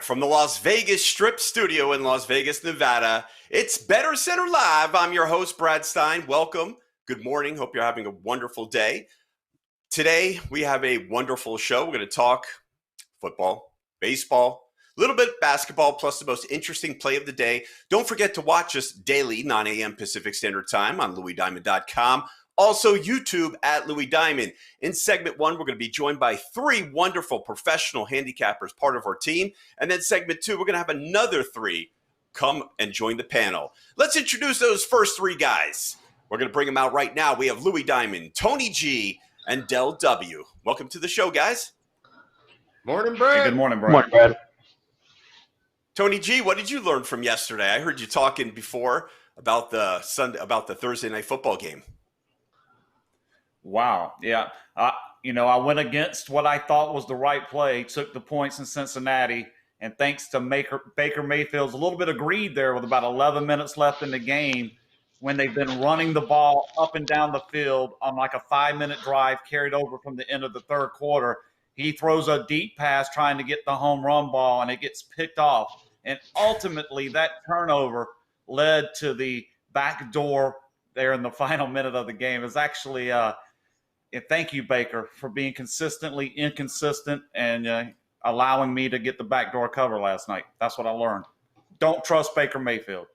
from the Las Vegas Strip Studio in Las Vegas, Nevada. It's BettorCenter Live. I'm your host, Brad Stein. Welcome. Good morning. Hope you're having a wonderful day. Today, we have a wonderful show. We're going to talk football, baseball, a little bit basketball, plus the most interesting play of the day. Don't forget to watch us daily, 9 a.m. Pacific Standard Time on LouisDiamond.com. Also, YouTube at Louis Diamond. In segment one, we're going to be joined by three wonderful professional handicappers, part of our team. And then segment two, we're going to have another three come and join the panel. Let's introduce those first three guys. We're going to bring them out right now. We have Louis Diamond, Tony G, and Del W. Welcome to the show, guys. Morning, Brad. Hey, good morning, Brad. Morning, Brad. Tony G, what did you learn from yesterday? I heard you talking before about the Thursday night football game. Wow. Yeah. I went against what I thought was the right play, took the points in Cincinnati, and thanks to Baker Mayfield's a little bit of greed there with about 11 minutes left in the game when they've been running the ball up and down the field on like a 5-minute drive carried over from the end of the third quarter. He throws a deep pass trying to get the home run ball, and it gets picked off. And ultimately, that turnover led to the back door there in the final minute of the game. It's actually and thank you, Baker, for being consistently inconsistent and allowing me to get the backdoor cover last night. That's what I learned. Don't trust Baker Mayfield.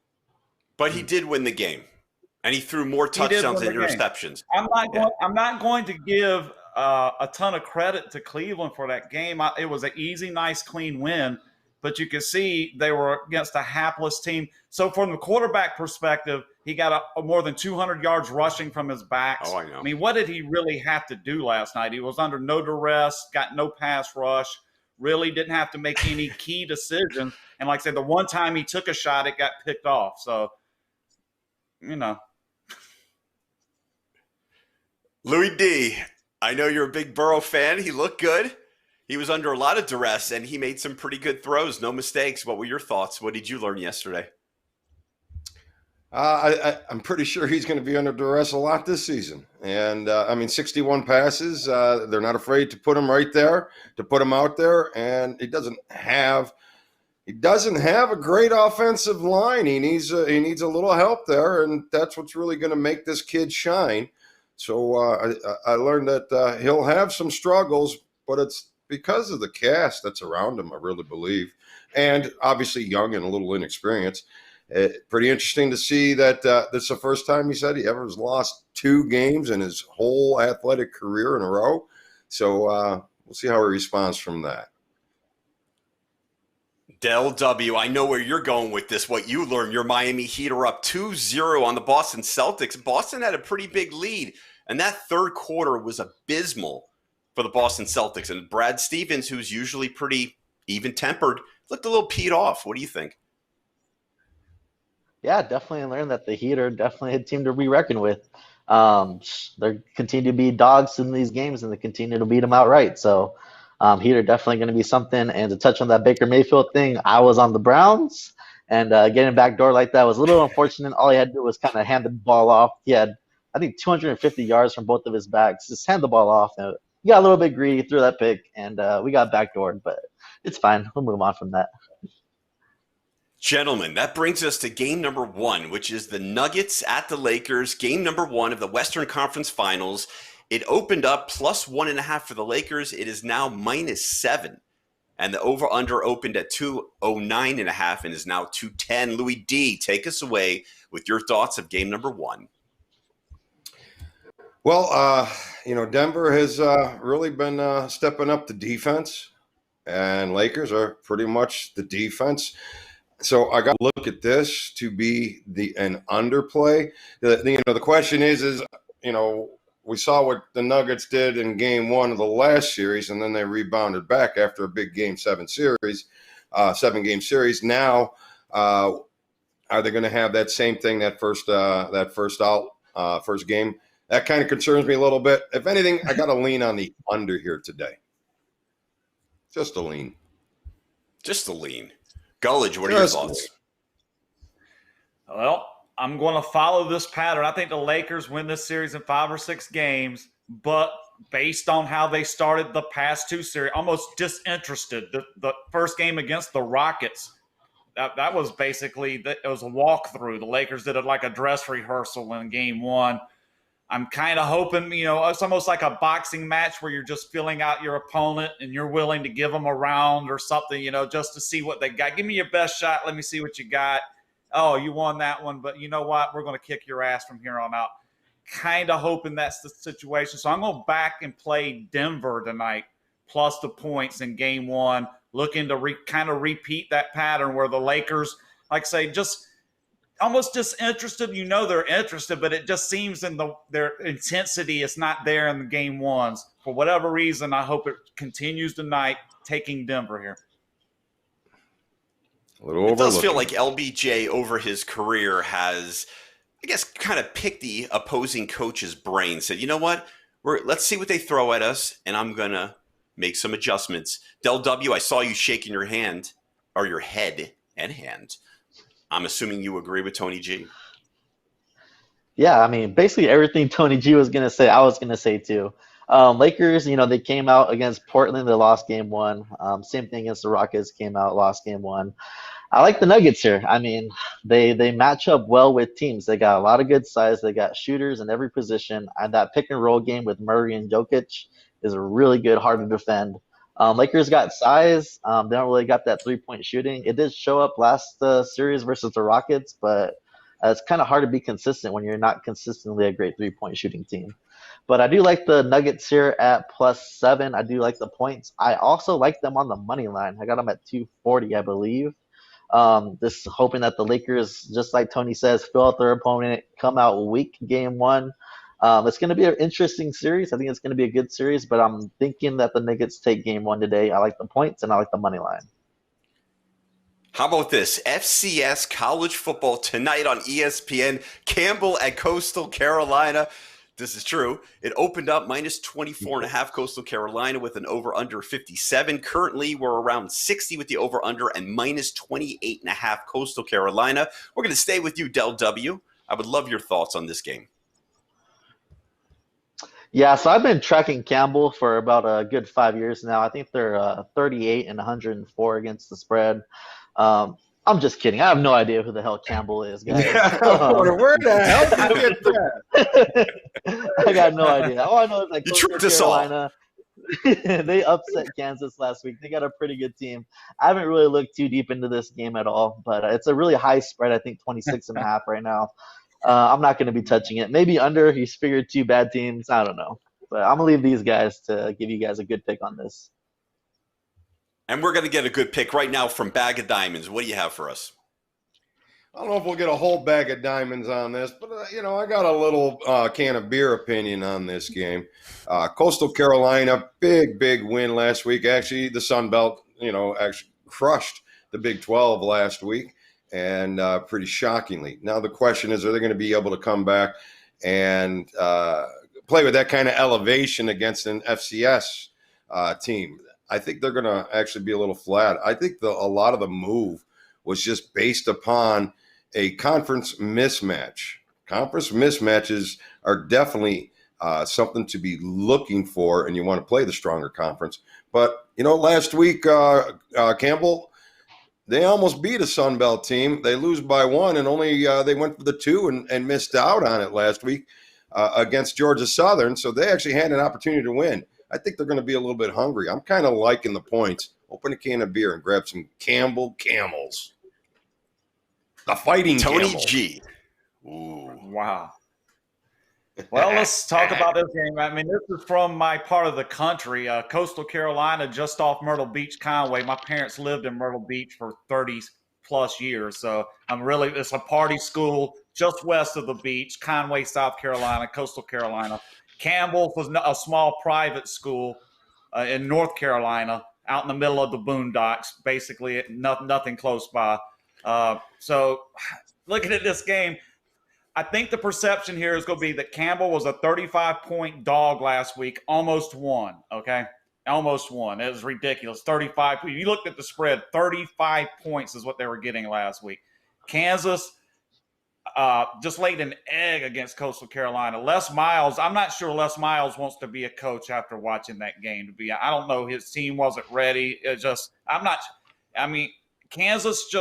But he did win the game, and he threw more touchdowns than interceptions. I'm not going to give a ton of credit to Cleveland for that game. It was an easy, nice, clean win, but you can see they were against a hapless team. So from the quarterback perspective, he got more than 200 yards rushing from his backs. Oh, I know. I mean, what did he really have to do last night? He was under no duress, got no pass rush, really didn't have to make any key decisions. And like I said, the one time he took a shot, it got picked off. So, Louis D, I know you're a big Burrow fan. He looked good. He was under a lot of duress, and he made some pretty good throws. No mistakes. What were your thoughts? What did you learn yesterday? I'm pretty sure he's going to be under duress a lot this season. And, 61 passes. They're not afraid to put him right there, to put him out there. And he doesn't have a great offensive line. He needs a little help there, and that's what's really going to make this kid shine. So I learned that he'll have some struggles, but it's because of the cast that's around him, I really believe. And obviously young and a little inexperienced. Pretty interesting to see that this is the first time he said he ever has lost 2 games in his whole athletic career in a row. So we'll see how he responds from that. Del W, I know where you're going with this. What you learned, your Miami Heat are up 2-0 on the Boston Celtics. Boston had a pretty big lead, and that third quarter was abysmal for the Boston Celtics. And Brad Stevens, who's usually pretty even-tempered, looked a little peed off. What do you think? Yeah, definitely learned that the Heat are definitely a team to be reckoned with. They continue to be dogs in these games, and they continue to beat them outright. So Heat are definitely going to be something. And to touch on that Baker Mayfield thing, I was on the Browns, and getting backdoor like that was a little unfortunate. All he had to do was kind of hand the ball off. He had, I think, 250 yards from both of his backs. Just hand the ball off. And he got a little bit greedy, threw that pick, and we got backdoored. But it's fine. We'll move on from that. Gentlemen, that brings us to game number 1, which is the Nuggets at the Lakers. Game number 1 of the Western Conference Finals. It opened up plus 1.5 for the Lakers. It is now -7. And the over-under opened at 209.5 and is now 210. Louis D, take us away with your thoughts of game number 1. Well, Denver has really been stepping up the defense, and Lakers are pretty much the defense. So I got to look at this to be an underplay. The question is we saw what the Nuggets did in game 1 of the last series, and then they rebounded back after a big game 7 7-game series. Now, are they going to have that same thing that first game? That kind of concerns me a little bit. If anything, I got to lean on the under here today. Just a lean. Gullidge, what are your thoughts? Well, I'm going to follow this pattern. I think the Lakers win this series in 5 or 6 games. but based on how they started the past two series, almost disinterested. The first game against the Rockets, that was basically it was a walkthrough. The Lakers did it like a dress rehearsal in game one. I'm kind of hoping, it's almost like a boxing match where you're just filling out your opponent and you're willing to give them a round or something, just to see what they got. Give me your best shot. Let me see what you got. Oh, you won that one, but you know what? We're going to kick your ass from here on out. Kind of hoping that's the situation. So I'm going back and play Denver tonight, plus the points in game one, looking to kind of repeat that pattern where the Lakers, like I say, just almost disinterested. They're interested, but it just seems in their intensity is not there in the game ones. For whatever reason, I hope it continues tonight, taking Denver here. It does feel like LBJ over his career has, I guess, kind of picked the opposing coach's brain, said, you know what, let's see what they throw at us, and I'm going to make some adjustments. Del W, I saw you shaking your hand, or your head and hand. I'm assuming you agree with Tony G. Yeah, I mean, basically everything Tony G was going to say, I was going to say too. Lakers, they came out against Portland, they lost game one. Same thing against the Rockets, came out, lost game one. I like the Nuggets here. I mean, they match up well with teams. They got a lot of good size. They got shooters in every position. And that pick and roll game with Murray and Jokic is really good, hard to defend. Lakers got size. They don't really got that three-point shooting. It did show up last series versus the Rockets, but it's kind of hard to be consistent when you're not consistently a great three-point shooting team. But I do like the Nuggets here at +7. I do like the points. I also like them on the money line. I got them at 240, I believe. Just hoping that the Lakers, just like Tony says, fill out their opponent, come out weak game one. It's going to be an interesting series. I think it's going to be a good series, but I'm thinking that the Nuggets take game one today. I like the points and I like the money line. How about this? FCS college football tonight on ESPN. Campbell at Coastal Carolina. This is true. It opened up -24.5 Coastal Carolina with an over-under 57. Currently, we're around 60 with the over-under and -28.5 Coastal Carolina. We're going to stay with you, Del W. I would love your thoughts on this game. Yeah, so I've been tracking Campbell for about a good 5 years now. I think they're 38 and 104 against the spread. I'm just kidding. I have no idea who the hell Campbell is, guys. Where the hell did you get that? I got no idea. All I know is that You Coastal tricked us Carolina, they upset Kansas last week. They got a pretty good team. I haven't really looked too deep into this game at all, but it's a really high spread. I think 26.5 right now. I'm not going to be touching it. Maybe under. He's figured two bad teams. I don't know. But I'm going to leave these guys to give you guys a good pick on this. And we're going to get a good pick right now from Bag of Diamonds. What do you have for us? I don't know if we'll get a whole bag of diamonds on this, but, I got a little can of beer opinion on this game. Coastal Carolina, big win last week. Actually, the Sun Belt, actually crushed the Big 12 last week, and pretty shockingly. Now the question is, are they going to be able to come back and play with that kind of elevation against an FCS team? I think they're going to actually be a little flat. I think a lot of the move was just based upon a conference mismatch. Conference mismatches are definitely something to be looking for, and you want to play the stronger conference. But, last week, Campbell, they almost beat a Sun Belt team. They lose by 1, and only they went for the 2 and missed out on it last week against Georgia Southern. So they actually had an opportunity to win. I think they're going to be a little bit hungry. I'm kind of liking the points. Open a can of beer and grab some Campbell Camels. The Fighting Tony Camel. G. Ooh. Wow. Well, let's talk about this game. I mean, this is from my part of the country, Coastal Carolina, just off Myrtle Beach, Conway. My parents lived in Myrtle Beach for 30-plus years, so it's a party school just west of the beach, Conway, South Carolina, Coastal Carolina. Campbell was a small private school in North Carolina, out in the middle of the boondocks, basically nothing close by. So looking at this game, I think the perception here is going to be that Campbell was a 35-point dog last week, almost won, okay? Almost won. It was ridiculous. 35. You looked at the spread, 35 points is what they were getting last week. Kansas, just laid an egg against Coastal Carolina. Les Miles, I'm not sure Les Miles wants to be a coach after watching that game. I don't know, his team wasn't ready. Kansas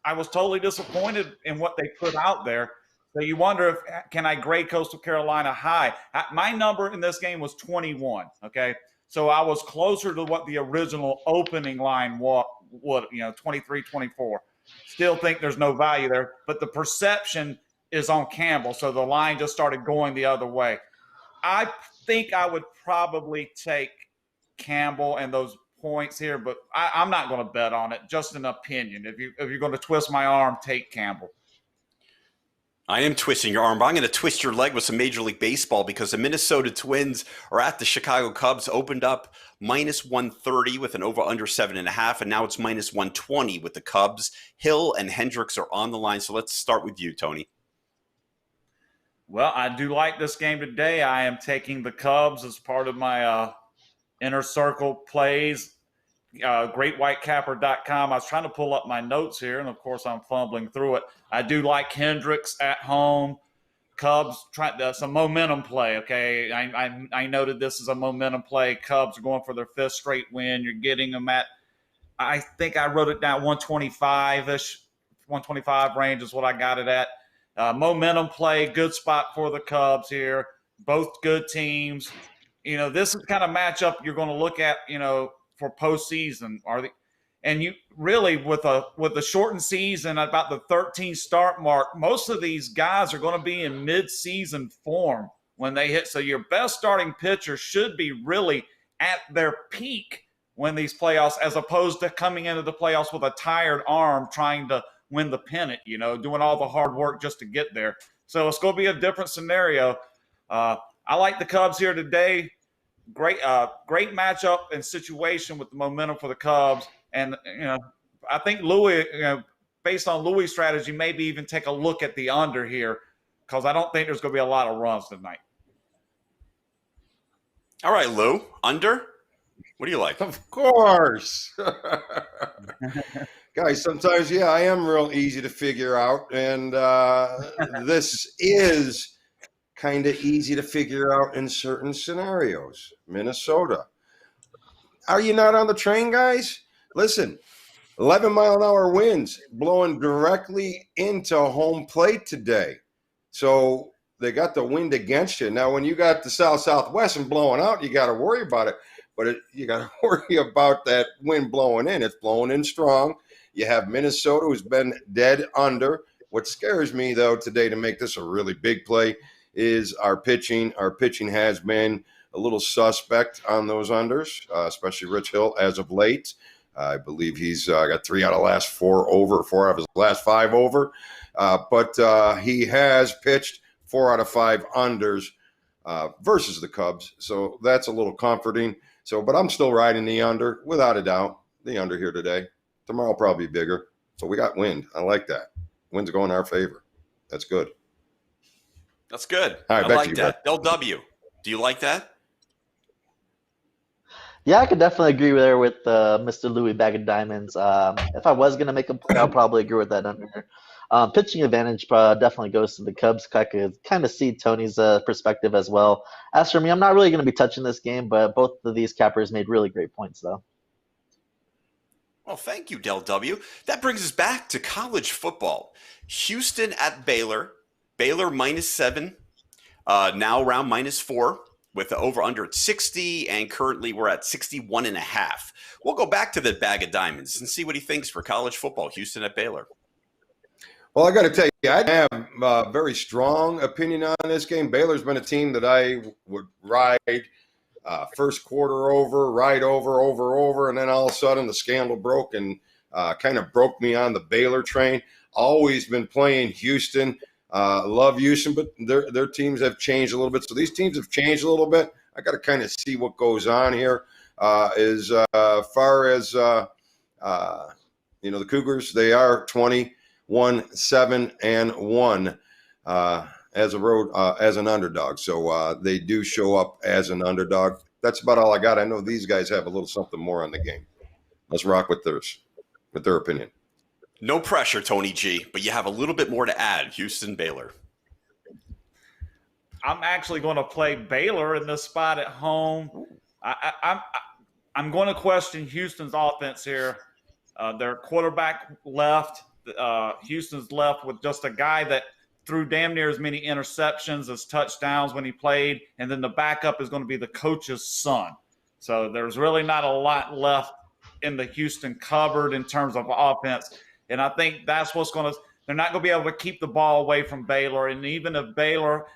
I was totally disappointed in what they put out there. So you wonder can I grade Coastal Carolina high? My number in this game was 21. Okay, so I was closer to what the original opening line would 23, 24. Still think there's no value there, but the perception is on Campbell, so the line just started going the other way. I think I would probably take Campbell and those points here, but I'm not going to bet on it. Just an opinion. If you're going to twist my arm, take Campbell. I am twisting your arm, but I'm going to twist your leg with some Major League Baseball because the Minnesota Twins are at the Chicago Cubs, opened up minus 130 with an over-under 7.5, and now it's minus 120 with the Cubs. Hill and Hendricks are on the line, so let's start with you, Tony. Well, I do like this game today. I am taking the Cubs as part of my inner circle plays. GreatWhiteCapper.com. I was trying to pull up my notes here, and of course I'm fumbling through it. I do like Hendricks at home. Cubs some momentum play. Okay, I noted this is a momentum play. Cubs are going for their 5th straight win. You're getting them at, I think I wrote it down 125-ish, 125 range is what I got it at. Momentum play, good spot for the Cubs here. Both good teams. This is the kind of matchup you're going to look at, for postseason. And you really with a shortened season, about the 13 start mark, most of these guys are going to be in mid-season form when they hit. So your best starting pitcher should be really at their peak when these playoffs, as opposed to coming into the playoffs with a tired arm trying to win the pennant, doing all the hard work just to get there. So it's going to be a different scenario. I like the Cubs here today. Great matchup and situation with the momentum for the Cubs. And, I think Louis, based on Louis' strategy, maybe even take a look at the under here because I don't think there's going to be a lot of runs tonight. All right, Lou, under? What do you like? Of course. Guys, sometimes, I am real easy to figure out. And this is kind of easy to figure out in certain scenarios. Minnesota. Are you not on the train, guys? Listen, 11-mile-an-hour winds blowing directly into home plate today. So they got the wind against you. Now, when you got the south-southwest and blowing out, you got to worry about it. But you got to worry about that wind blowing in. It's blowing in strong. You have Minnesota, who's been dead under. What scares me, though, today to make this a really big play is our pitching. Our pitching has been a little suspect on those unders, especially Rich Hill as of late. I believe he's got 3 out of the last 4 over, 4 out of his last 5 over. But he has pitched 4 out of 5 unders versus the Cubs. So that's a little comforting. But I'm still riding the under, without a doubt. The under here today. Tomorrow will probably be bigger. So we got wind. I like that. Wind's going in our favor. That's good. That's good. All right, I like that. LW, do you like that? Yeah, I could definitely agree with Mr. Louis Bag of Diamonds. If I was going to make a play, I'll probably agree with that under. Pitching advantage definitely goes to the Cubs. I could kind of see Tony's perspective as well. As for me, I'm not really going to be touching this game, but both of these cappers made really great points, though. Well, thank you, Del W. That brings us back to college football. Houston at Baylor. Baylor -7, now around -4 with the over-under at 60, and currently we're at 61.5. We'll go back to the Bag of Diamonds and see what he thinks for college football, Houston at Baylor. Well, I got to tell you, I have a very strong opinion on this game. Baylor's been a team that I would ride first quarter over, ride over, and then all of a sudden the scandal broke and kind of broke me on the Baylor train. Always been playing Houston. Love Houston, but their teams have changed a little bit. So these teams have changed a little bit. I got to kind of see what goes on here. As far as the Cougars, they are 21-7-1 as an underdog. So they do show up as an underdog. That's about all I got. I know these guys have a little something more on the game. Let's rock with their opinion. No pressure, Tony G, but you have a little bit more to add. Houston, Baylor. I'm actually going to play Baylor in this spot at home. I'm going to question Houston's offense here. Their quarterback left. Houston's left with just a guy that threw damn near as many interceptions as touchdowns when he played, and then the backup is going to be the coach's son. So there's really not a lot left in the Houston cupboard in terms of offense, and I think that's what's going to – they're not going to be able to keep the ball away from Baylor, and even if Baylor –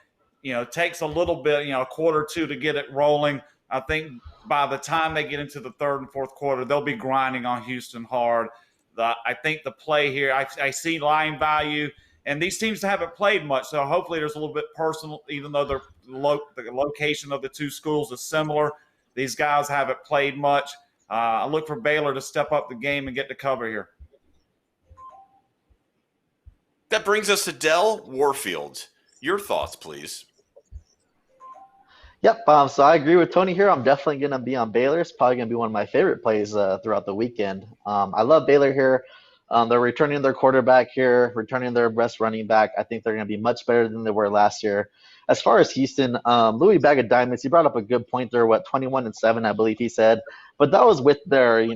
takes a little bit, a quarter or two to get it rolling. I think by the time they get into the third and fourth quarter, they'll be grinding on Houston hard. I think the play here, I see line value, and these teams haven't played much, so hopefully there's a little bit personal, even though the location of the two schools is similar. These guys haven't played much. I look for Baylor to step up the game and get the cover here. That brings us to Del Warfield. Your thoughts, please. Yep. So I agree with Tony here. I'm definitely going to be on Baylor. It's probably going to be one of my favorite plays throughout the weekend. I love Baylor here. They're returning their quarterback here, returning their best running back. I think they're going to be much better than they were last year. As far as Houston, Louis Bag of Diamonds, he brought up a good point there. 21-7, I believe he said. But that was with their,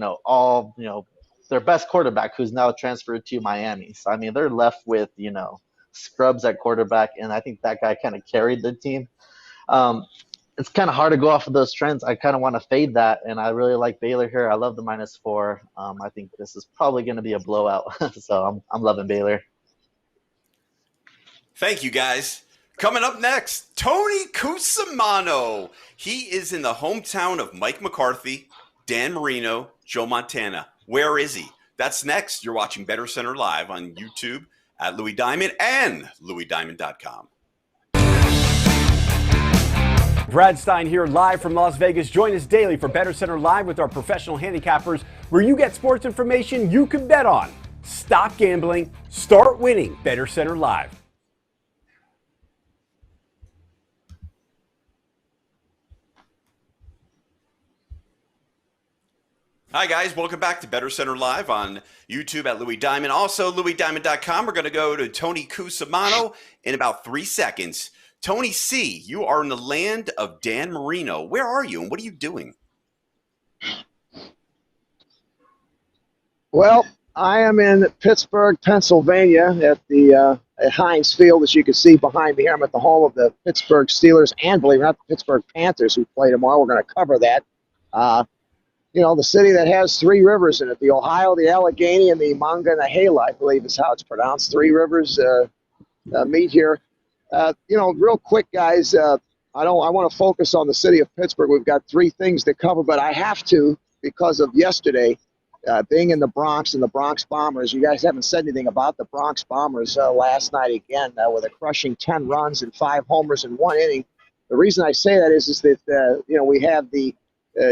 their best quarterback, who's now transferred to Miami. So I mean, they're left with scrubs at quarterback, and I think that guy kind of carried the team. It's kind of hard to go off of those trends. I kind of want to fade that, and I really like Baylor here. I love the -4. I think this is probably going to be a blowout, so I'm loving Baylor. Thank you, guys. Coming up next, Tony Cusimano. He is in the hometown of Mike McCarthy, Dan Marino, Joe Montana. Where is he? That's next. You're watching BettorCenter Live on YouTube at Louis Diamond and louisdiamond.com. Brad Stein here live from Las Vegas. Join us daily for BettorCenter Live with our professional handicappers, where you get sports information you can bet on. Stop gambling, start winning. BettorCenter Live. Hi, guys. Welcome back to BettorCenter Live on YouTube at Louis Diamond. Also, louisdiamond.com. We're going to go to Tony Cusimano in about 3 seconds. Tony C., you are in the land of Dan Marino. Where are you, and what are you doing? Well, I am in Pittsburgh, Pennsylvania at Heinz Field, as you can see behind me here. I'm at the home of the Pittsburgh Steelers and, believe it or not, the Pittsburgh Panthers, who play tomorrow. We're going to cover that. The city that has three rivers in it, the Ohio, the Allegheny, and the Monongahela, I believe is how it's pronounced. Three rivers meet here. Real quick, guys, I want to focus on the city of Pittsburgh. We've got three things to cover, but I have to because of yesterday being in the Bronx and the Bronx Bombers. You guys haven't said anything about the Bronx Bombers last night again with a crushing 10 runs and 5 homers in 1 inning. The reason I say that is that, we have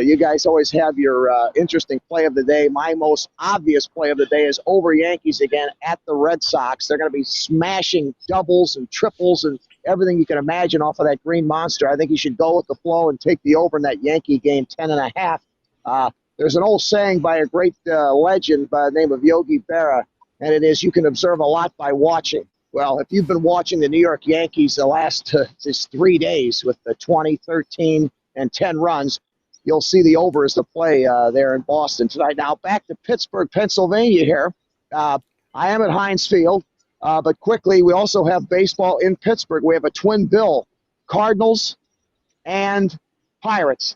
you guys always have your interesting play of the day. My most obvious play of the day is over Yankees again at the Red Sox. They're going to be smashing doubles and triples and everything you can imagine off of that green monster. I think you should go with the flow and take the over in that Yankee game, 10.5. There's an old saying by a great legend by the name of Yogi Berra, and it is, you can observe a lot by watching. Well, if you've been watching the New York Yankees the last just 3 days with the 20, 13, and 10 runs, you'll see the over as the play there in Boston tonight. Now back to Pittsburgh, Pennsylvania here. I am at Heinz Field, but quickly, we also have baseball in Pittsburgh. We have a twin bill, Cardinals and Pirates.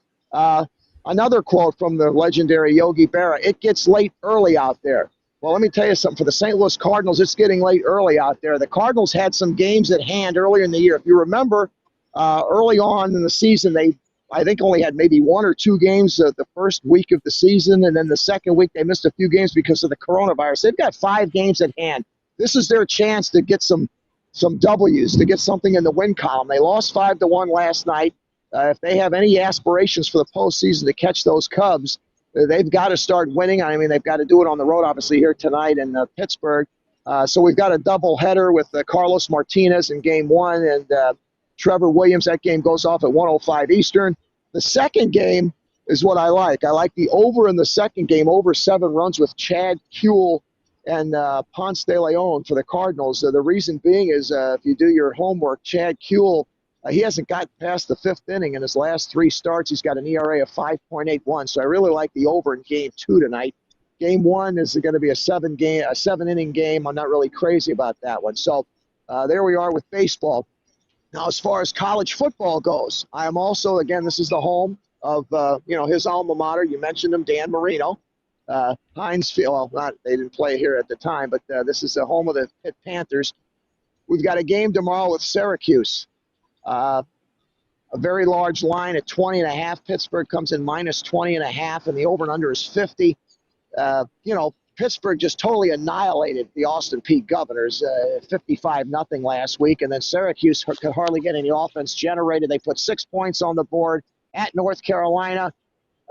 Another quote from the legendary Yogi Berra, it gets late early out there. Well, let me tell you something. For the St. Louis Cardinals, it's getting late early out there. The Cardinals had some games at hand earlier in the year. If you remember, early on in the season, I think only had maybe 1 or 2 games the first week of the season, and then the second week they missed a few games because of the coronavirus. They've got 5 games at hand. This is their chance to get some W's, to get something in the win column. They lost 5-1 last night. If they have any aspirations for the postseason to catch those Cubs, they've got to start winning. I mean, they've got to do it on the road, obviously, here tonight in Pittsburgh. So we've got a doubleheader with Carlos Martinez in Game 1 and Trevor Williams. That game goes off at 1:05 Eastern. The second game is what I like. I like the over in the second game, over 7 runs with Chad Kuhl and Ponce de Leon for the Cardinals. The reason being is if you do your homework, Chad Kuhl, he hasn't gotten past the 5th inning in his last 3 starts. He's got an ERA of 5.81. So I really like the over in Game 2 tonight. Game 1 is going to be a 7-inning game. I'm not really crazy about that one. So there we are with baseball. Now, as far as college football goes, I am also, again, this is the home of, his alma mater. You mentioned him, Dan Marino. Heinz Field, well, they didn't play here at the time, but this is the home of the Pitt Panthers. We've got a game tomorrow with Syracuse. A very large line at 20.5. Pittsburgh comes in minus 20.5, and the over and under is 50. Pittsburgh just totally annihilated the Austin Peay Governors, 55-0 last week, and then Syracuse could hardly get any offense generated. They put 6 points on the board at North Carolina.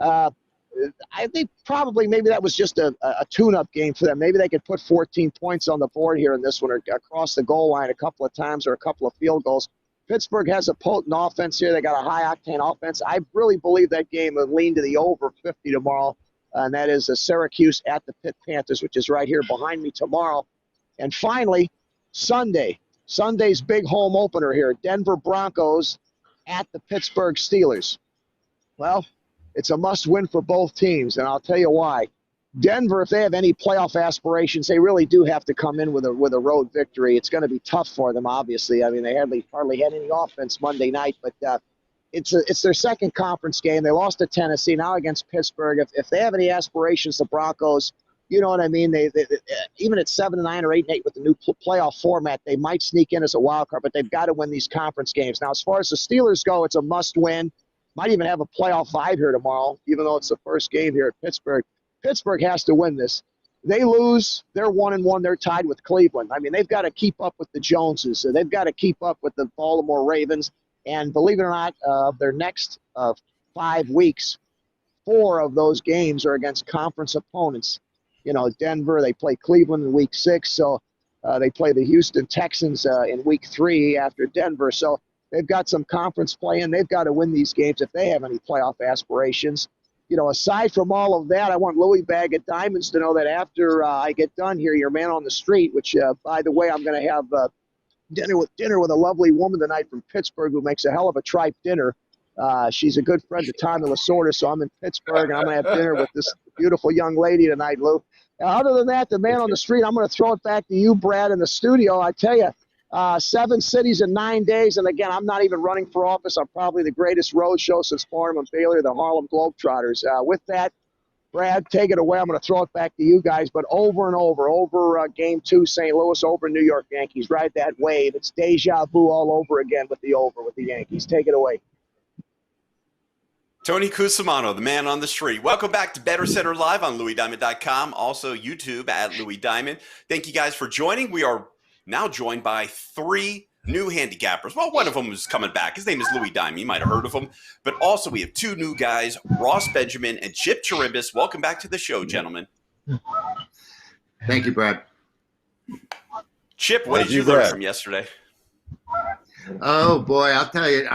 I think probably maybe that was just a tune-up game for them. Maybe they could put 14 points on the board here in this one, or across the goal line a couple of times, or a couple of field goals. Pittsburgh has a potent offense here. They got a high-octane offense. I really believe that game will lean to the over 50 tomorrow, and that is Syracuse at the Pitt Panthers, which is right here behind me tomorrow. And finally, Sunday's big home opener here, Denver Broncos at the Pittsburgh Steelers. Well, it's a must-win for both teams, and I'll tell you why. Denver, if they have any playoff aspirations, they really do have to come in with a road victory. It's going to be tough for them, obviously. I mean, they hardly had any offense Monday night, but it's their second conference game. They lost to Tennessee, now against Pittsburgh. If they have any aspirations, the Broncos, you know what I mean? They even at 7-9 or 8-8 with the new playoff format, they might sneak in as a wild card, but they've got to win these conference games. Now, as far as the Steelers go, it's a must-win. Might even have a playoff vibe here tomorrow, even though it's the first game here at Pittsburgh. Pittsburgh has to win this. They lose, they're 1-1. They're tied with Cleveland. I mean, they've got to keep up with the Joneses. So they've got to keep up with the Baltimore Ravens. And believe it or not, their next 5 weeks, 4 of those games are against conference opponents. Denver, they play Cleveland in week 6. So they play the Houston Texans in week 3 after Denver. So they've got some conference play, and they've got to win these games if they have any playoff aspirations. Aside from all of that, I want Louis Bag at Diamonds to know that after I get done here, your man on the street, which, by the way, I'm going to have dinner with a lovely woman tonight from Pittsburgh who makes a hell of a tripe dinner. She's a good friend of Tommy Lasorda, so I'm in Pittsburgh, and I'm going to have dinner with this beautiful young lady tonight, Lou. Other than that, the man on the street, I'm going to throw it back to you, Brad, in the studio. I tell you, 7 cities in 9 days. And again, I'm not even running for office. I'm probably the greatest road show since Barnum and Bailey, the Harlem Globetrotters. With that, Brad, take it away. I'm going to throw it back to you guys, but over and over Game 2, St. Louis, over New York Yankees. Ride that wave. It's deja vu all over again with the Yankees. Take it away. Tony Cusimano, the man on the street. Welcome back to BettorCenter Live on LouisDiamond.com. Also YouTube at Louis Diamond. Thank you guys for joining. We are now joined by 3 new handicappers. Well, one of them is coming back. His name is Louis Diamond. You might have heard of him. But also we have 2 new guys, Ross Benjamin and Chip Chirimbus. Welcome back to the show, gentlemen. Thank you, Brad. Chip, what did you learn from yesterday? Oh, boy, I'll tell you,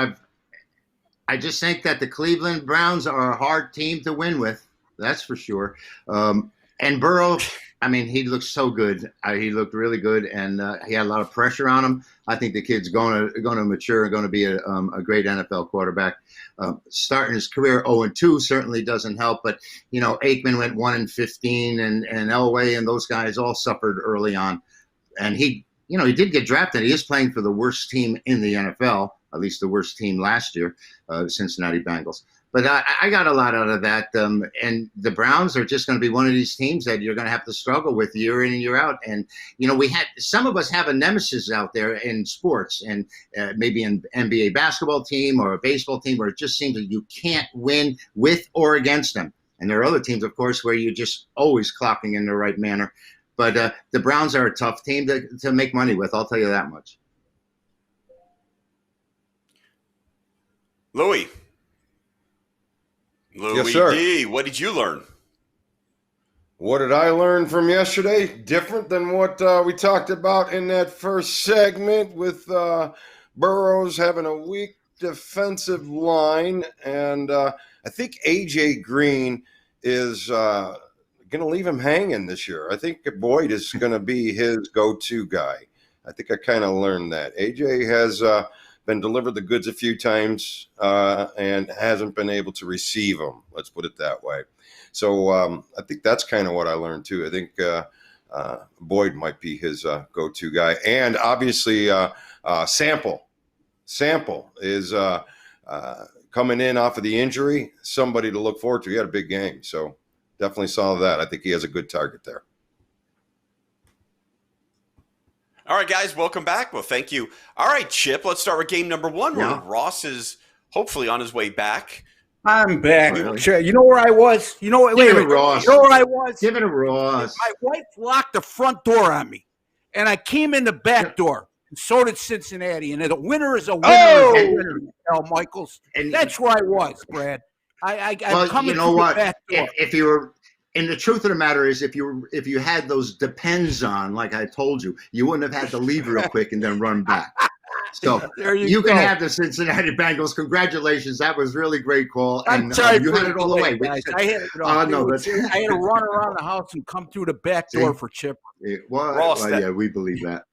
I just think that the Cleveland Browns are a hard team to win with. That's for sure. And Burrow, I mean, he looked so good. He looked really good, and he had a lot of pressure on him. I think the kid's going to mature and going to be a great NFL quarterback. Starting his career 0-2 certainly doesn't help, but Aikman went 1-15, and Elway and those guys all suffered early on. And he did get drafted. He is playing for the worst team in the NFL, at least the worst team last year, Cincinnati Bengals. But I got a lot out of that. And the Browns are just going to be one of these teams that you're going to have to struggle with year in and year out. And, some of us have a nemesis out there in sports, and maybe an NBA basketball team or a baseball team where it just seems that you can't win with or against them. And there are other teams, of course, where you're just always clocking in the right manner. But the Browns are a tough team to make money with. I'll tell you that much. Louis. Yes, sir. D, what did you learn? What did I learn from yesterday? Different than what we talked about in that first segment with Burrows having a weak defensive line. And I think A.J. Green is going going to leave him hanging this year. I think Boyd is going to be his go-to guy. I think I kind of learned that. AJ has been delivered the goods a few times and hasn't been able to receive them. Let's put it that way. So I think that's kind of what I learned too. I think Boyd might be his go-to guy. And obviously Sample is coming in off of the injury, somebody to look forward to. He had a big game. So definitely saw that. I think he has a good target there. All right, guys, welcome back. Well, thank you. All right, Chip, let's start with game number one, where Yeah. Ross is hopefully on his way back. I'm back. Really? You know where I was? You know what? Give Wait, it wait, to Ross. you know where I was? Give it to Ross. My wife locked the front door on me, and I came in the back door. And so did Cincinnati, and the winner is a winner. Oh! Is a winner. Al Michaels. And That's where I was, Brad. I'm well, coming you know through what? the back door. If you were, and the truth of the matter is, if you had those depends on, like I told you, you wouldn't have had to leave real quick and then run back. So There you go. can have the Cincinnati Bengals. Congratulations, that was really great call. I'm And sorry you for had it all the way. delay, guys. I had it all. Oh, no, I had to run around the house and come through the back See? door for Chip. Well, Ross, yeah, we believe that.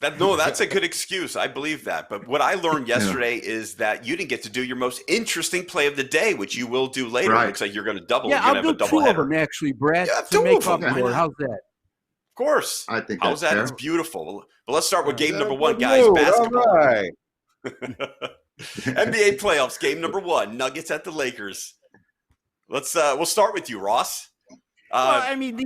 That's a good excuse. I believe that. But what I learned yesterday is that you didn't get to do your most interesting play of the day, which you will do later. Right. It looks like you're going to double. Yeah, You're I'll going to have do a double two of header. them actually, Brad. Yeah, to two make of up them. for Why it. not? How's that? Of course. I think How's that's that? fair. It's beautiful. But let's start with game number Good one, guys. mood. Basketball. All right. NBA playoffs, game number one. Nuggets at the Lakers. We'll start with you, Ross. Well, I mean,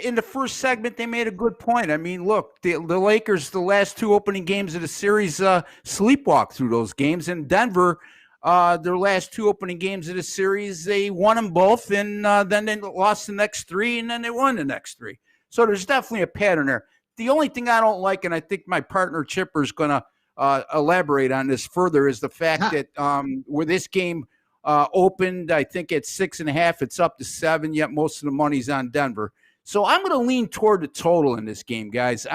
in the first segment, they made a good point. I mean, look, the Lakers, the last two opening games of the series, sleepwalked through those games. And Denver, their last two opening games of the series, they won them both, and then they lost the next three, and then they won the next three. So there's definitely a pattern there. The only thing I don't like, and I think my partner Chipper is going to elaborate on this further, is the fact that where this game opened, I think at 6.5, it's up to 7, yet most of the money's on Denver. So I'm going to lean toward the total in this game, guys.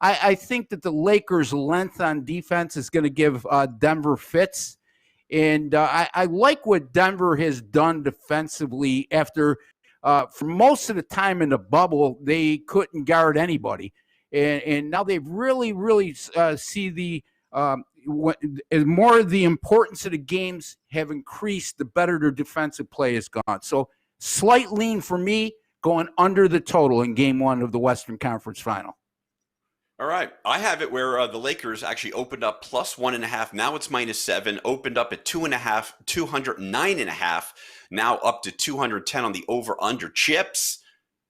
I think that the Lakers' length on defense is going to give Denver fits. And I like what Denver has done defensively after, for most of the time in the bubble, they couldn't guard anybody. And now they really see the more the importance of the games have increased, the better their defensive play has gone. So slight lean for me, going under the total in game one of the Western Conference Final. All right. I have it where the Lakers actually opened up plus 1.5. Now it's -7. Opened up at 2.5, 209.5. Now up to 210 on the over/under. Chips.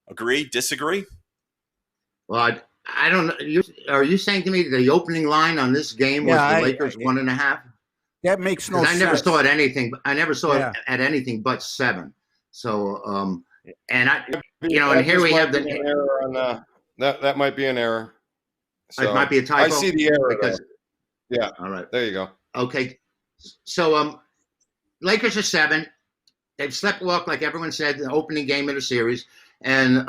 Agree? Disagree? Well, I don't know. Are you saying to me the opening line on this game was the Lakers 1.5? That makes no sense. I never saw it anything. I never saw Yeah. it at anything but 7. So, and That and here just we might have be an error on, that might be an error. it might be a typo. I see the error. because, Yeah, all right. there you go. Okay. So, Lakers are 7. They've sleptwalked, like everyone said, the opening game of the series. And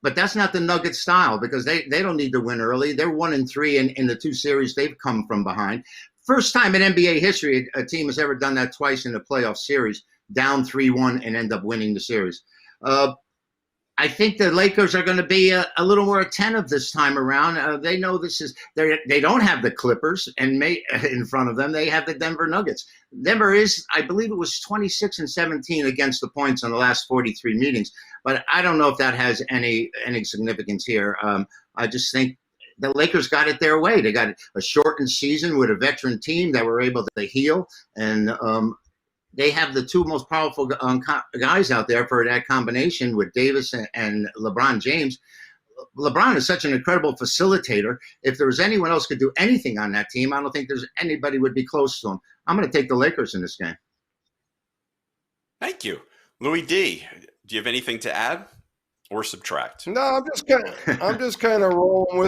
but that's not the Nuggets style, because they don't need to win early. They're 1-3 in the two series they've come from behind. First time in NBA history a team has ever done that twice in a playoff series, down 3-1 and end up winning the series. I think the Lakers are going to be a little more attentive this time around. They know they don't have the Clippers in front of them. They have the Denver Nuggets. Denver is, I believe it was 26-17 against the points in the last 43 meetings. But I don't know if that has any significance here. I just think the Lakers got it their way. They got a shortened season with a veteran team that were able to heal, and they have the two most powerful guys out there for that combination with Davis and LeBron James. LeBron is such an incredible facilitator. If there was anyone else could do anything on that team, I don't think there's anybody would be close to him. I'm going to take the Lakers in this game. Thank you. Louis D., do you have anything to add or subtract? No, I'm just kind of rolling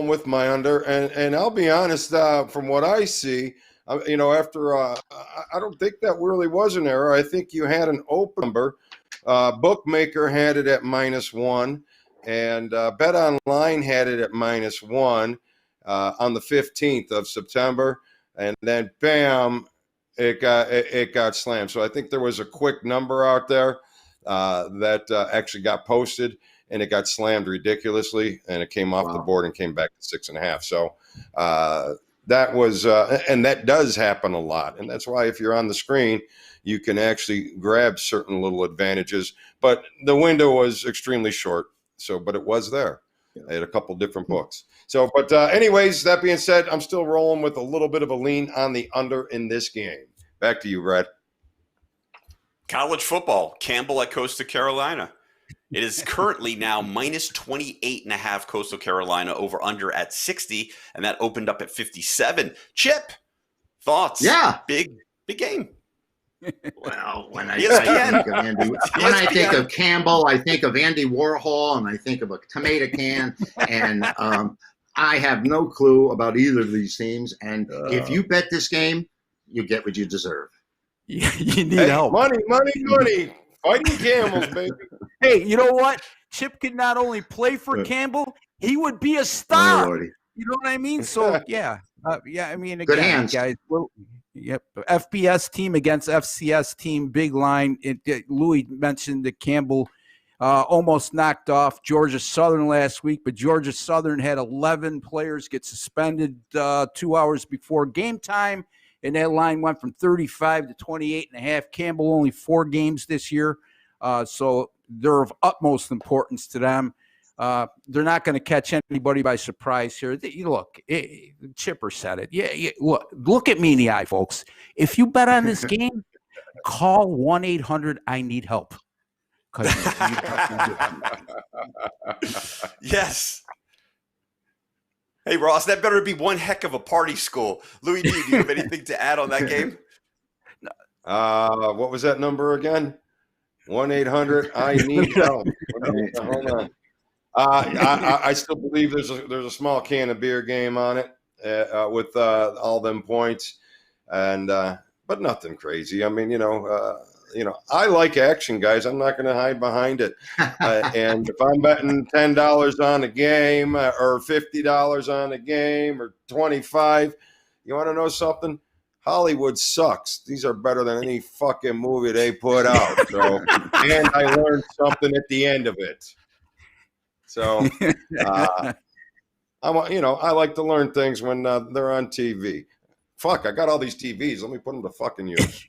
with my under, and I'll be honest. From what I see, after I don't think that really was an error. I think you had an open number. Bookmaker had it at -1, and Bet Online had it at -1 on the 15th of September, and then bam, it got slammed. So I think there was a quick number out there that actually got posted, and it got slammed ridiculously, and it came off the board and came back to 6.5. So that was, and that does happen a lot. And that's why if you're on the screen, you can actually grab certain little advantages. But the window was extremely short. So, but it was there. I had a couple different books. So, but anyways, that being said, I'm still rolling with a little bit of a lean on the under in this game. Back to you, Brad. College football, Campbell at Coastal Carolina. It is currently now minus 28.5 Coastal Carolina over under at 60, and that opened up at 57. Chip, thoughts? Yeah. Big game. Well, when I ESPN. think of Campbell, I think of Andy Warhol, and I think of a tomato can, and I have no clue about either of these teams. And if you bet this game, you get what you deserve. You need help. Money. Fighting camels, baby. Hey, you know what? Chip could not only play for Campbell, he would be a star. Oh, you know what I mean? So, yeah. I mean, again, Good hands. guys. Yep. FBS team against FCS team, big line. Louis mentioned that Campbell almost knocked off Georgia Southern last week, but Georgia Southern had 11 players get suspended 2 hours before game time, and that line went from 35 to 28.5. Campbell only 4 games this year, so they're of utmost importance to them. They're not going to catch anybody by surprise here. Look, Chipper said it. Yeah, look at me in the eye, folks. If you bet on this game, call 1-800-I-NEED-HELP. Yes. Hey, Ross, that better be one heck of a party school. Louis D, do you have anything to add on that game? What was that number again? 1-800-I-NEED-HELP. Hold on. I still believe there's a small can of beer game on it with all them points, and but nothing crazy. I mean, I like action, guys. I'm not going to hide behind it. And if I'm betting $10 on a game or $50 on a game or $25, you want to know something? Hollywood sucks. These are better than any fucking movie they put out. So, and I learned something at the end of it. So, I like to learn things when they're on TV. Fuck, I got all these TVs. Let me put them to fucking use.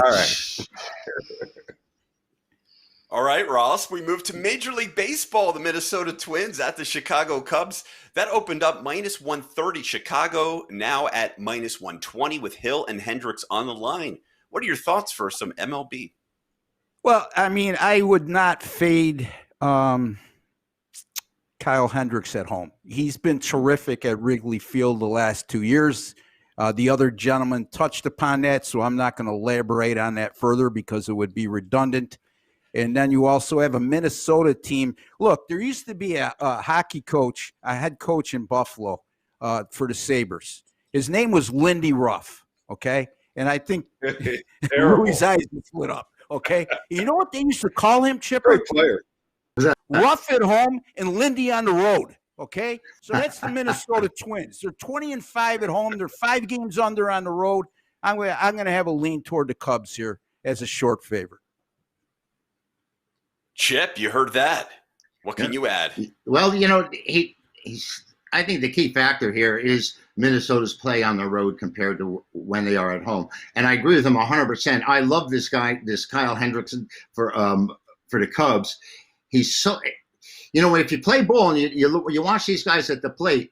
All right. All right, Ross, we move to Major League Baseball. The Minnesota Twins at the Chicago Cubs. That opened up minus 130. Chicago now at minus 120 with Hill and Hendricks on the line. What are your thoughts for some MLB? Well, I mean, I would not fade Kyle Hendricks at home. He's been terrific at Wrigley Field the last 2 years. The other gentleman touched upon that, so I'm not going to elaborate on that further because it would be redundant. And then you also have a Minnesota team. Look, there used to be a hockey coach, a head coach in Buffalo for the Sabres. His name was Lindy Ruff, okay? And I think Louis' eyes lit up, okay? You know what they used to call him, Chipper? Great player. Ruff at home and Lindy on the road, okay? So that's the Minnesota Twins. They're 20-5 at home. They're 5 games under on the road. I'm going to have a lean toward the Cubs here as a short favorite. Chip, you heard that. What can you add? Well, he's. I think the key factor here is Minnesota's play on the road compared to when they are at home, and I agree with him 100%. I love this guy, this Kyle Hendrickson for the Cubs. He's so, if you play ball and you watch these guys at the plate,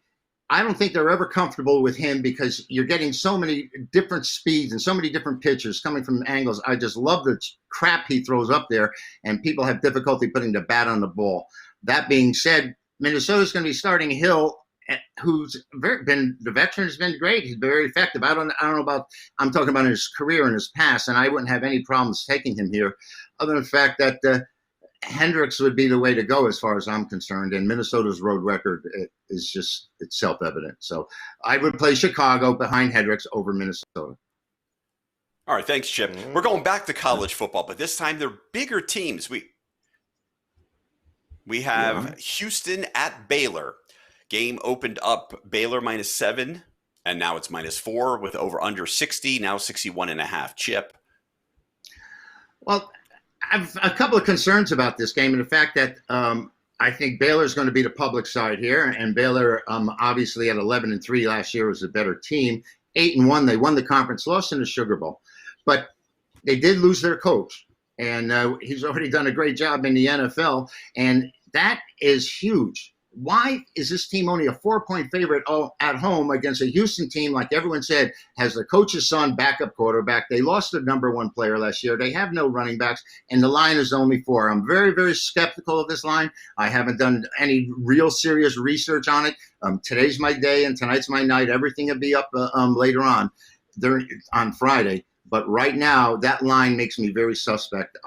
I don't think they're ever comfortable with him because you're getting so many different speeds and so many different pitches coming from angles. I just love the crap he throws up there, and people have difficulty putting the bat on the ball. That being said, Minnesota's going to be starting Hill, who's the veteran has been great. He's very effective. I don't know about. I'm talking about his career and his past, and I wouldn't have any problems taking him here, other than the fact that Hendricks would be the way to go as far as I'm concerned, and Minnesota's road record is just it's self-evident. So I would play Chicago behind Hendricks over Minnesota. All right, thanks, Chip. We're going back to college football, but this time they're bigger teams. We have Houston at Baylor. Game opened up Baylor -7, and now it's -4 with over under 60, now 61.5. Chip. Well, I've a couple of concerns about this game, and the fact that I think Baylor's going to be the public side here, and Baylor obviously at 11-3 last year was a better team. 8-1, they won the conference, lost in the Sugar Bowl, but they did lose their coach, and he's already done a great job in the NFL, and that is huge. Why is this team only a 4-point favorite at home against a Houston team, like everyone said, has the coach's son backup quarterback? They lost their number one player last year. They have no running backs, and the line is only 4. I'm very, very skeptical of this line. I haven't done any real serious research on it. Today's my day, and tonight's my night. Everything will be up later on Friday. But right now, that line makes me very suspect.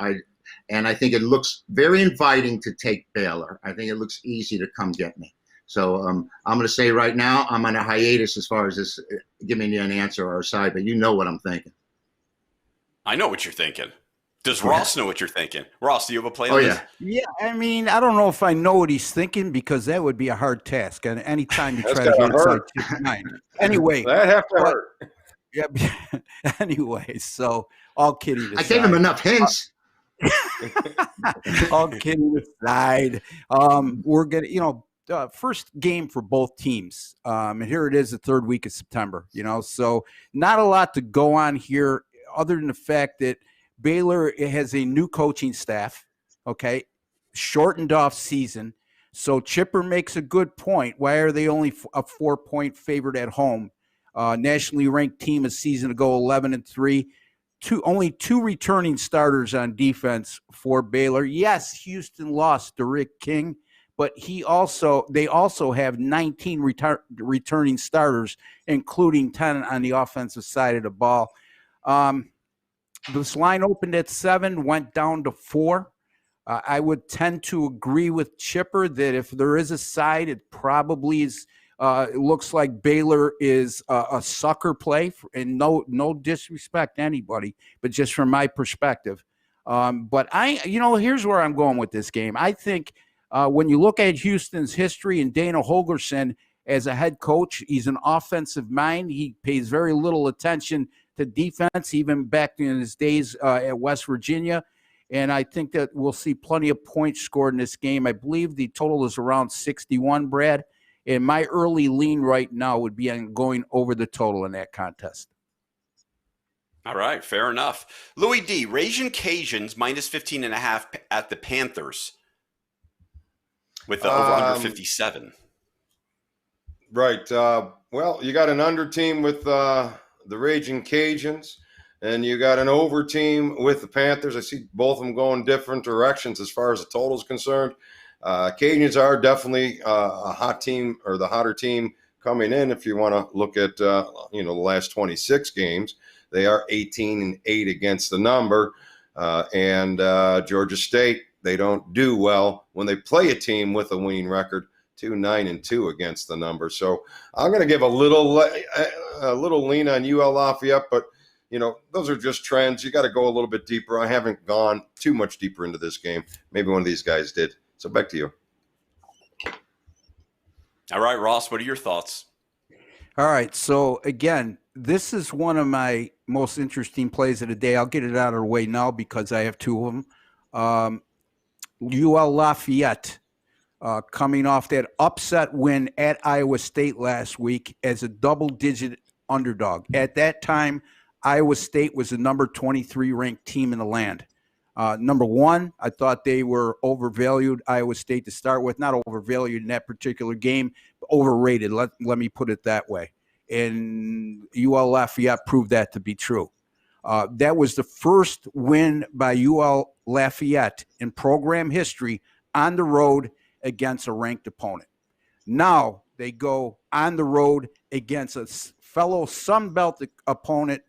And I think it looks very inviting to take Baylor. I think it looks easy to come get me. So I'm going to say right now, I'm on a hiatus as far as this giving you an answer or a side, but you know what I'm thinking. I know what you're thinking. Does Ross know what you're thinking? Ross, do you have a play on Oh, this? yeah. Yeah, I mean, I don't know if I know what he's thinking because that would be a hard task. And anytime you That's try to gotta get inside hurt. chip 9. Anyway. That have to hurt. Yeah. Anyway, so all kidding aside. I gave him enough hints. All kidding aside, we're gonna, first game for both teams, and here it is, the third week of September. So not a lot to go on here, other than the fact that Baylor has a new coaching staff. Okay, shortened off season. So Chipper makes a good point. Why are they only a 4-point favorite at home? Nationally ranked team a season ago, 11-3. Only 2 returning starters on defense for Baylor. Yes, Houston lost to Rick King, but they also have 19 returning starters, including 10 on the offensive side of the ball. This line opened at 7, went down to 4. I would tend to agree with Chipper that if there is a side, it probably is. It looks like Baylor is a sucker play, and no disrespect to anybody, but just from my perspective. But here's where I'm going with this game. I think when you look at Houston's history and Dana Holgorsen as a head coach, he's an offensive mind. He pays very little attention to defense, even back in his days at West Virginia. And I think that we'll see plenty of points scored in this game. I believe the total is around 61, Brad. And my early lean right now would be on going over the total in that contest. All right, fair enough. Louis D, Ragin' Cajuns minus 15.5 at the Panthers with the over under 57. Right. Well, you got an under team with the Ragin' Cajuns, and you got an over team with the Panthers. I see both of them going different directions as far as the total is concerned. Cajuns are definitely a hot team, or the hotter team coming in. If you want to look at the last 26 games, they are 18-8 against the number. And Georgia State, they don't do well when they play a team with a winning record, 9-2 against the number. So I'm going to give a little lean on UL Lafayette, but those are just trends. You got to go a little bit deeper. I haven't gone too much deeper into this game. Maybe one of these guys did. So back to you. All right, Ross, what are your thoughts? All right. So, again, this is one of my most interesting plays of the day. I'll get it out of the way now because I have 2 of them. UL Lafayette coming off that upset win at Iowa State last week as a double-digit underdog. At that time, Iowa State was the number 23 ranked team in the land. Number 1, I thought they were overvalued, Iowa State, to start with. Not overvalued in that particular game, but overrated. Let me put it that way. And UL Lafayette proved that to be true. That was the first win by UL Lafayette in program history on the road against a ranked opponent. Now they go on the road against a fellow Sun Belt opponent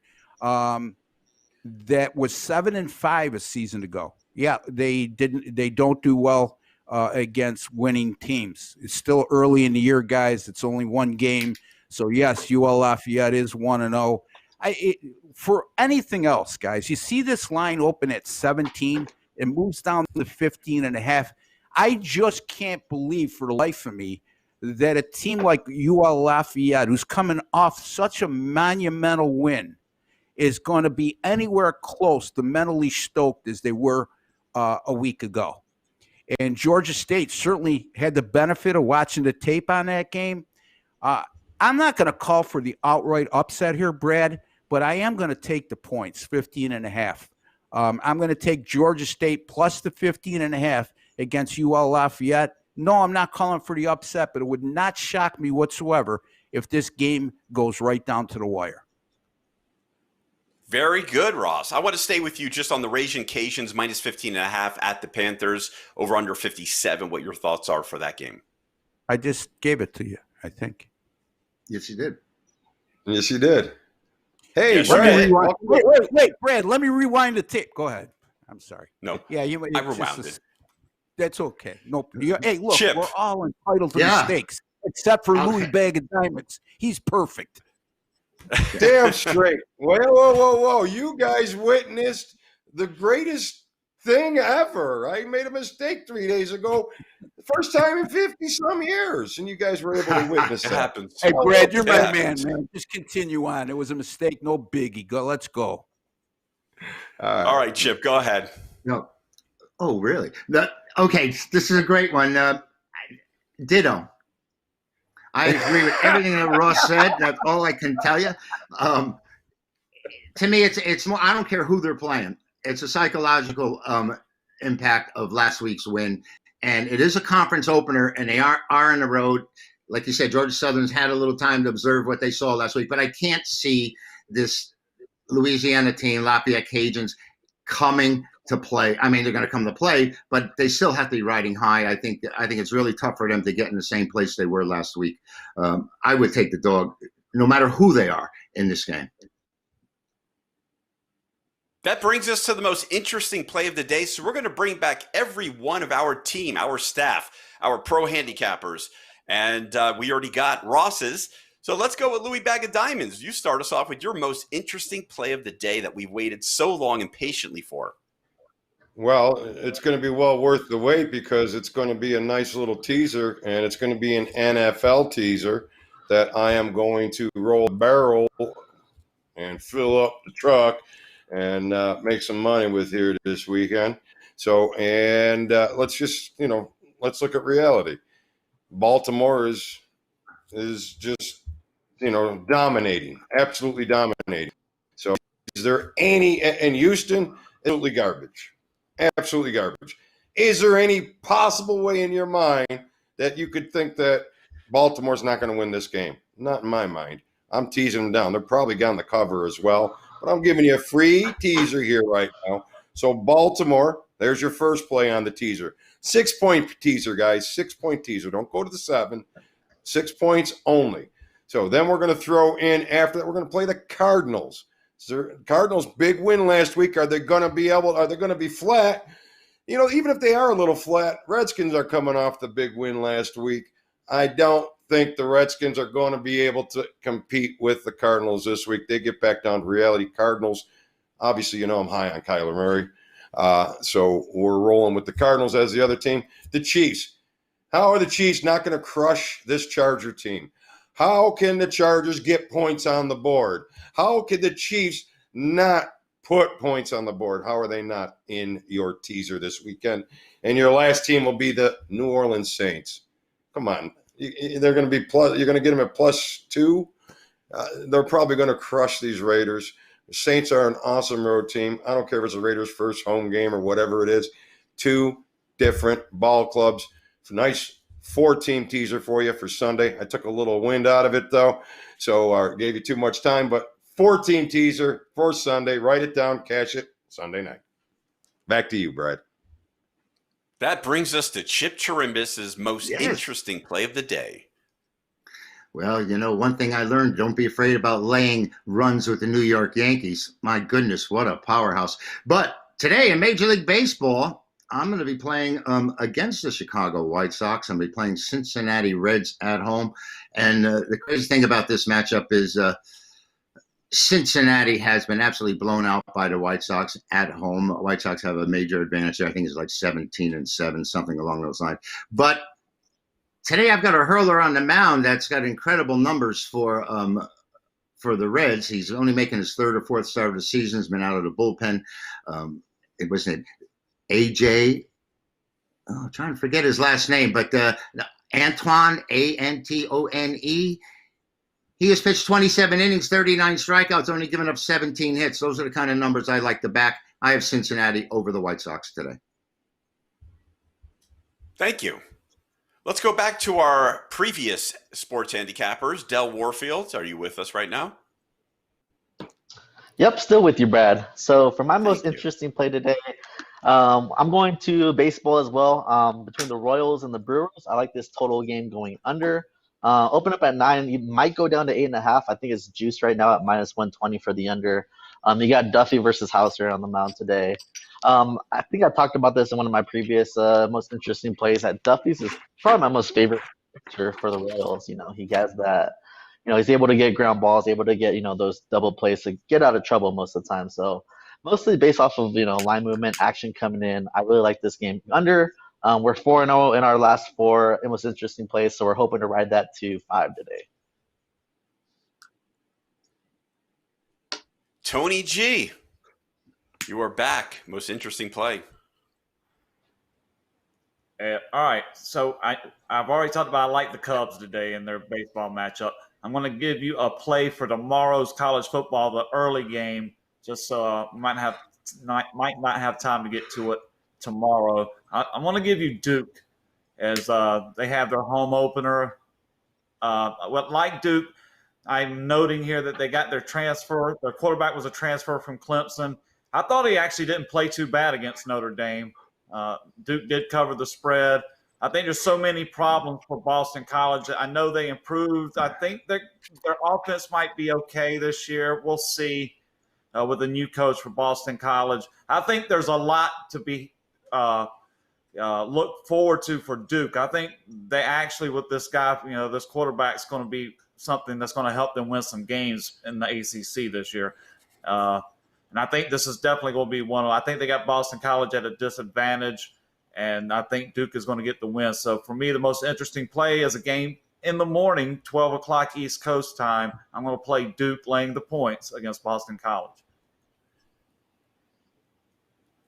that was 7-5 a season ago. Yeah, they don't do well against winning teams. It's still early in the year, guys. It's only one game. So yes, UL Lafayette is 1-0. For anything else, guys, you see this line open at 17, it moves down to 15.5. I just can't believe for the life of me that a team like UL Lafayette, who's coming off such a monumental win, is going to be anywhere close to mentally stoked as they were a week ago. And Georgia State certainly had the benefit of watching the tape on that game. I'm not going to call for the outright upset here, Brad, but I am going to take the points, 15.5. I'm going to take Georgia State plus the 15.5 against UL Lafayette. No, I'm not calling for the upset, but it would not shock me whatsoever if this game goes right down to the wire. Very good, Ross. I want to stay with you just on the Raging Cajuns minus 15.5 at the Panthers, over under 57. What your thoughts are for that game? I just gave it to you, I think. Yes, you did. Yes, you did. Hey, Yes, Brad. you did. Wait, Brad, let me rewind the tape. Go ahead. I'm sorry. No. Yeah, I rewound it. That's okay. No, hey, look, Chip. we're all entitled to mistakes, except for Louis Bag of Diamonds. He's perfect. Damn straight. Whoa. You guys witnessed the greatest thing ever. I made a mistake 3 days ago. The first time in 50-some years. And you guys were able to witness It that. happens. Hey, Brad, you're It my happens. man. Just continue on. It was a mistake. No biggie. Let's go. All right, Chip, go ahead. No. Oh, really? Okay, this is a great one. Ditto. I agree with everything that Ross said. That's all I can tell you. To me, it's more. I don't care who they're playing. It's a psychological impact of last week's win, and it is a conference opener, and they are on the road. Like you said, Georgia Southern's had a little time to observe what they saw last week, but I can't see this Louisiana team, Lafayette Cajuns, coming to play. I mean, they're going to come to play, but they still have to be riding high. I think it's really tough for them to get in the same place they were last week. I would take the dog, no matter who they are in this game. That brings us to the most interesting play of the day. So we're going to bring back every one of our team, our staff, our pro handicappers. And we already got Ross's. So let's go with Louis Bag of Diamonds. You start us off with your most interesting play of the day that we've waited so long and patiently for. Well, it's going to be well worth the wait because it's going to be a nice little teaser, and it's going to be an NFL teaser that I am going to roll a barrel and fill up the truck and make some money with here this weekend. So, and let's just, let's look at reality. Baltimore is just, dominating, absolutely dominating. So is there any, and Houston, absolutely garbage. Absolutely garbage. Is there any possible way in your mind that you could think that Baltimore's not going to win this game? Not in my mind. I'm teasing them down. They're probably got the cover as well. But I'm giving you a free teaser here right now. So Baltimore, there's your first play on the teaser. 6-point teaser, guys. 6-point teaser. Don't go to the 7. 6 points only. So then we're going to throw in, after that, we're going to play the Cardinals. Cardinals, big win last week. Are they going to be flat? Even if they are a little flat, Redskins are coming off the big win last week. I don't think the Redskins are going to be able to compete with the Cardinals this week. They get back down to reality. Cardinals, obviously, I'm high on Kyler Murray. So we're rolling with the Cardinals as the other team. The Chiefs. How are the Chiefs not going to crush this Charger team? How can the Chargers get points on the board? How can the Chiefs not put points on the board? How are they not in your teaser this weekend? And your last team will be the New Orleans Saints. Come on. They're going to be plus. You're going to get them at +2. They're probably going to crush these Raiders. The Saints are an awesome road team. I don't care if it's the Raiders' first home game or whatever it is. 2 different ball clubs. It's a nice 4-team teaser for you for Sunday. I took a little wind out of it, though, so gave you too much time. But 4-team teaser for Sunday. Write it down, cash it Sunday night. Back to you, Brad. That brings us to Chip Chirimbis's most interesting play of the day. Well, one thing I learned, don't be afraid about laying runs with the New York Yankees. My goodness, what a powerhouse. But today in Major League Baseball, I'm going to be playing against the Chicago White Sox. I'm going to be playing Cincinnati Reds at home. And the crazy thing about this matchup is Cincinnati has been absolutely blown out by the White Sox at home. White Sox have a major advantage there. I think it's like 17-7, something along those lines. But today I've got a hurler on the mound that's got incredible numbers for the Reds. He's only making his 3rd or 4th start of the season. He's been out of the bullpen. It was AJ. Oh, I'm trying to forget his last name, but Antone, Antone. He has pitched 27 innings, 39 strikeouts, only given up 17 hits. Those are the kind of numbers I like to back. I have Cincinnati over the White Sox today. Thank you. Let's go back to our previous sports handicappers. Del Warfield, are you with us right now? Yep, still with you, Brad. So for my most Thank you. interesting play today, I'm going to baseball as well. Between the Royals and the Brewers, I like this total game going under. Open up at 9. You might go down to 8.5. I think it's juiced right now at -120 for the under. You got Duffy versus Hauser on the mound today. I think I talked about this in one of my previous most interesting plays. That Duffy's is probably my most favorite pitcher for the Royals. You know, he has that. You know, he's able to get ground balls, able to get, those double plays to get out of trouble most of the time. So mostly based off of, line movement, action coming in. I really like this game under. We're 4-0 in our last 4. It was interesting plays, so we're hoping to ride that to 5 today. Tony G, you are back. Most interesting play. All right, so I've already talked about I like the Cubs today in their baseball matchup. I'm going to give you a play for tomorrow's college football, the early game, just so might not have time to get to it tomorrow. I want to give you Duke as they have their home opener. Like Duke, I'm noting here that they got their transfer. Their quarterback was a transfer from Clemson. I thought he actually didn't play too bad against Notre Dame. Duke did cover the spread. I think there's so many problems for Boston College. I know they improved. I think their offense might be okay this year. We'll see with a new coach for Boston College. I think there's a lot to be look forward to for Duke. I think they actually, with this guy, this quarterback's going to be something that's going to help them win some games in the ACC this year. And I think this is definitely going to be one. I think they got Boston College at a disadvantage, and I think Duke is going to get the win. So for me, the most interesting play is a game in the morning, 12 o'clock East Coast time. I'm going to play Duke laying the points against Boston College.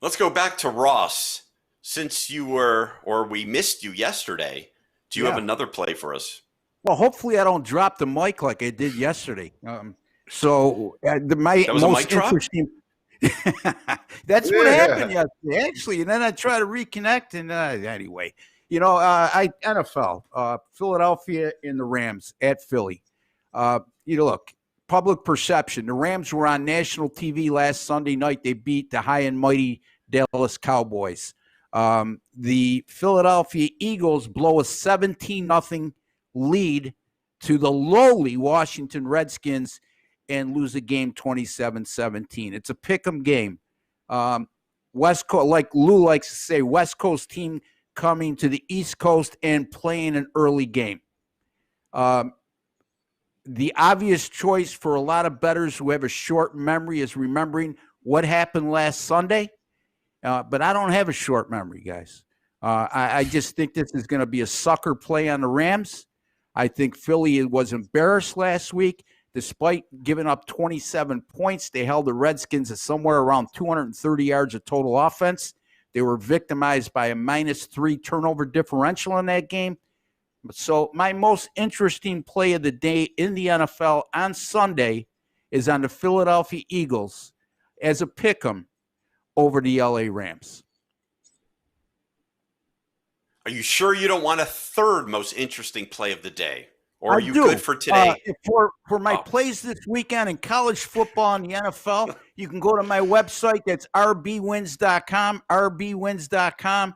Let's go back to Ross. Since we missed you yesterday, do you have another play for us? Well, hopefully I don't drop the mic like I did yesterday. So that was most a mic drop? interesting. That's what happened yesterday, actually. And then I try to reconnect, and anyway, NFL, Philadelphia and the Rams at Philly. Look, public perception. The Rams were on national TV last Sunday night. They beat the high and mighty Dallas Cowboys. The Philadelphia Eagles blow a 17-0 lead to the lowly Washington Redskins and lose a game 27-17. It's a pick'em game. West Coast, like Lou likes to say, West Coast team coming to the East Coast and playing an early game. The obvious choice for a lot of bettors who have a short memory is remembering what happened last Sunday. But I don't have a short memory, guys. I just think this is going to be a sucker play on the Rams. I think Philly was embarrassed last week. Despite giving up 27 points, they held the Redskins at somewhere around 230 yards of total offense. They were victimized by a -3 turnover differential in that game. So my most interesting play of the day in the NFL on Sunday is on the Philadelphia Eagles as a pick'em over the LA Rams. Are you sure you don't want a third most interesting play of the day? Or are you good for today? For my plays this weekend in college football and the NFL, you can go to my website. That's rbwins.com, rbwins.com.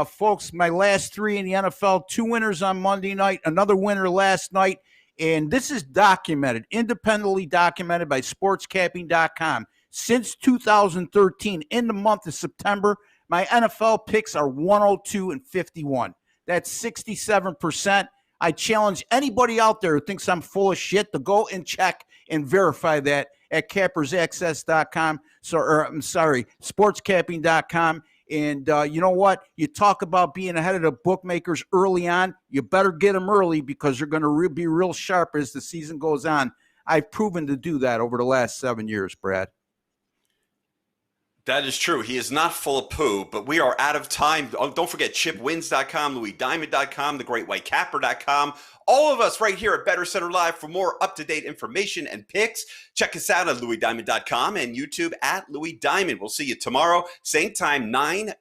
Folks, my last 3 in the NFL, 2 winners on Monday night, another winner last night. And this is documented, independently documented by sportscapping.com. Since 2013, in the month of September, my NFL picks are 102-51. That's 67%. I challenge anybody out there who thinks I'm full of shit to go and check and verify that at cappersaccess.com. Sportscapping.com. And you know what? You talk about being ahead of the bookmakers early on. You better get them early because they're going to be real sharp as the season goes on. I've proven to do that over the last 7 years, Brad. That is true. He is not full of poo, but we are out of time. Oh, don't forget chipwins.com, louisdiamond.com, thegreatwhitecapper.com. All of us right here at Better Center Live for more up-to-date information and picks. Check us out at louisdiamond.com and YouTube at Louis Diamond. We'll see you tomorrow, same time, 9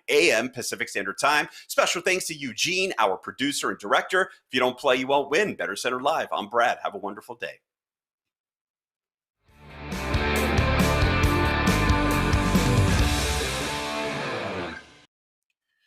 a.m. Pacific Standard Time. Special thanks to Eugene, our producer and director. If you don't play, you won't win. Better Center Live. I'm Brad. Have a wonderful day.